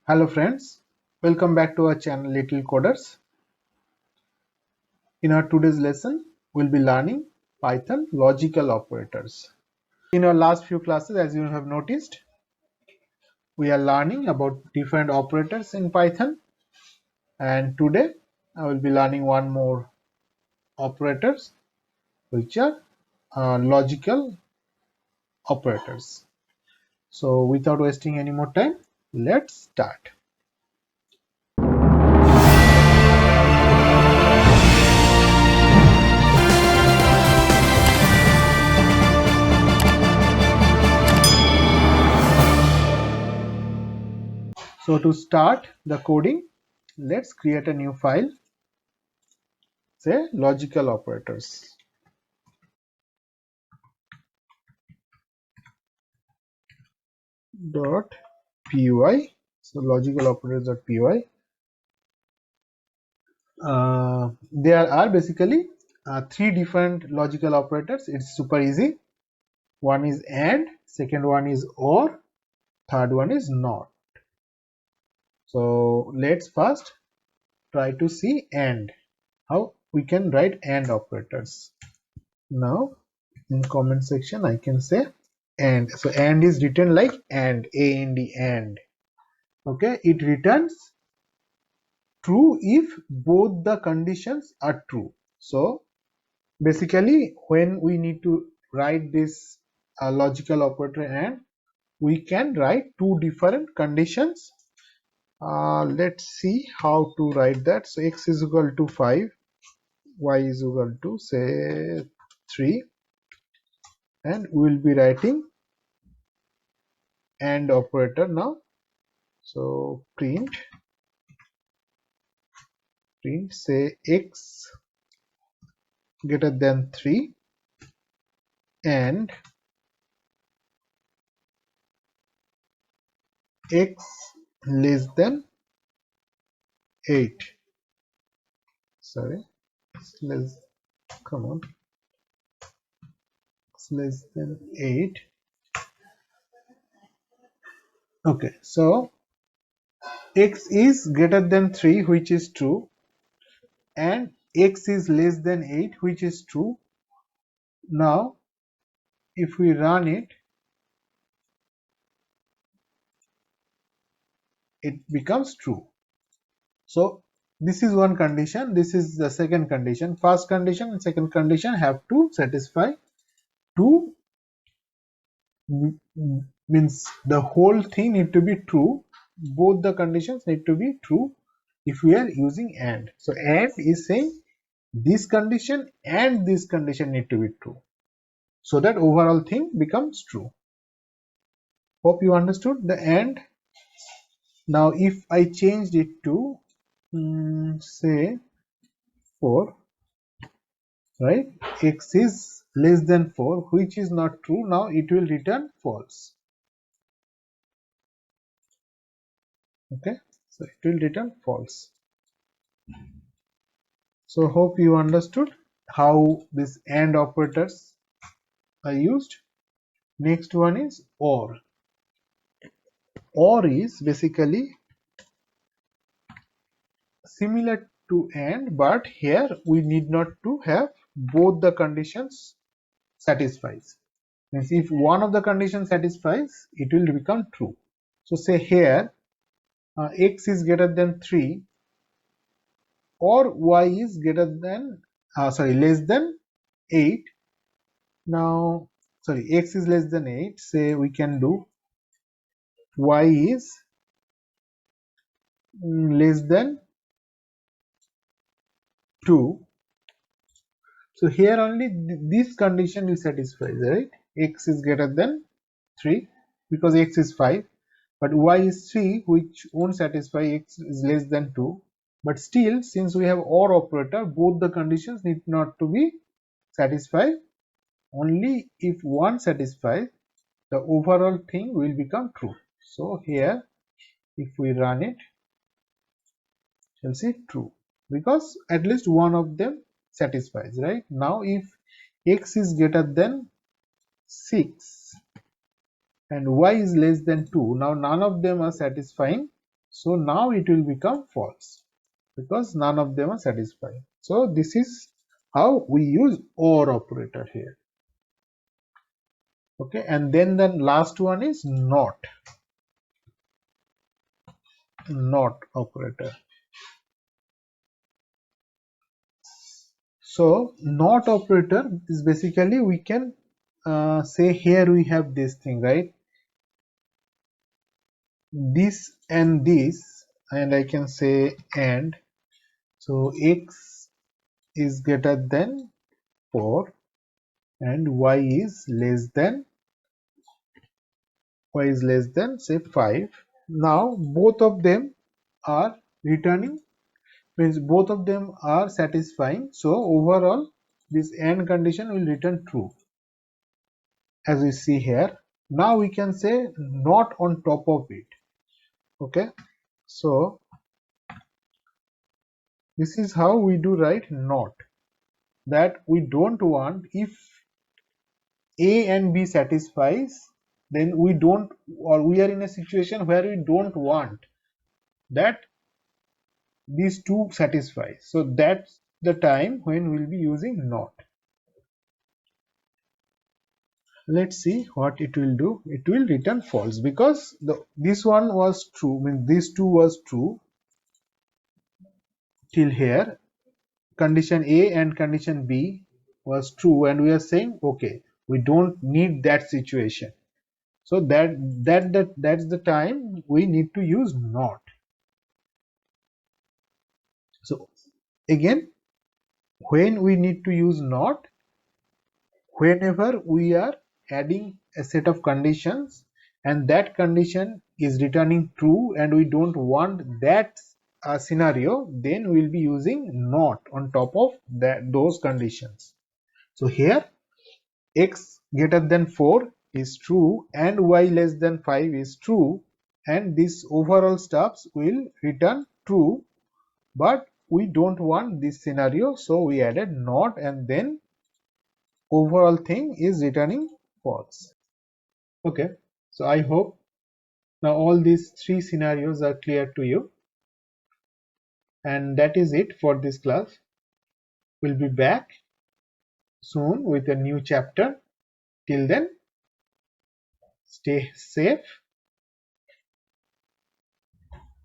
Hello friends, welcome back to our channel Little Coders. In our today's lesson, we'll be learning Python logical operators. In our last few classes, as you have noticed, we are learning about different operators in Python, and today I will be learning one more operators which are logical operators. So without wasting any more time, let's start. So to start the coding, let's create a new file, say logical operators. Dot py, so logical operators dot py. There are basically three different logical operators. It's super easy. One is and, second one is or, third one is not. So let's first try to see and, how we can write and operators. Now in comment section I can say and. So and is written like and, and. Okay, it returns true if both the conditions are true. So basically when we need to write this logical operator and, we can write two different conditions. Let's see how to write that. So x is equal to 5, y is equal to say 3, and we will be writing and operator now. So print say x greater than 3 and x less than 8. Sorry, less, come on, it's less than 8. Okay, so x is greater than 3, which is true, and x is less than 8, which is true. Now if we run it, it becomes true. So this is one condition, this is the second condition. First condition and second condition have to satisfy two, means the whole thing need to be true. Both the conditions need to be true if we are using and. So and is saying this condition and this condition need to be true, so that overall thing becomes true. Hope you understood the and. Now if I changed it to say 4, right, x is less than 4, which is not true. Now it will return false. Okay, so it will return false. So hope you understood how these and operators are used. Next one is or. Or is basically similar to and, but here we need not to have both the conditions satisfies. Means if one of the conditions satisfies, it will become true. So say here x is greater than 3 or y is greater than less than 8. Now x is less than 8, say we can do y is less than 2. So here only this condition will satisfy, right? X is greater than 3 because x is 5, but y is 3, which won't satisfy. X is less than 2. But still, since we have or operator, both the conditions need not to be satisfied. Only if one satisfies, the overall thing will become true. So here if we run it, you'll see true, because at least one of them satisfies, right? Now if x is greater than 6 and y is less than 2, now none of them are satisfying. So now it will become false because none of them are satisfying. So this is how we use OR operator here. Okay, and then the last one is not operator. So not operator is basically, we can say here we have this thing, right? This and this, and I can say and. So x is greater than 4 and y is less than say 5. Now both of them are returning, means both of them are satisfying. So overall this AND condition will return true, as we see here. Now we can say not on top of it. Okay, so this is how we do write not, that we don't want, if A and B satisfies, then we don't, or we are in a situation where we don't want that these two satisfy. So that's the time when we'll be using not. Let's see what it will do. It will return false because this one was true, means this two was true till here. Condition A and condition B was true, and we are saying okay, we don't need that situation. So that's the time we need to use not. So again, when we need to use not, whenever we are adding a set of conditions and that condition is returning true and we don't want that scenario, then we'll be using not on top of those conditions. So here x greater than 4 is true and y less than 5 is true, and this overall stuffs will return true, but we don't want this scenario, so we added not, and then overall thing is returning false. Okay, so I hope now all these three scenarios are clear to you, and that is it for this class. We'll be back soon with a new chapter. Till then, stay safe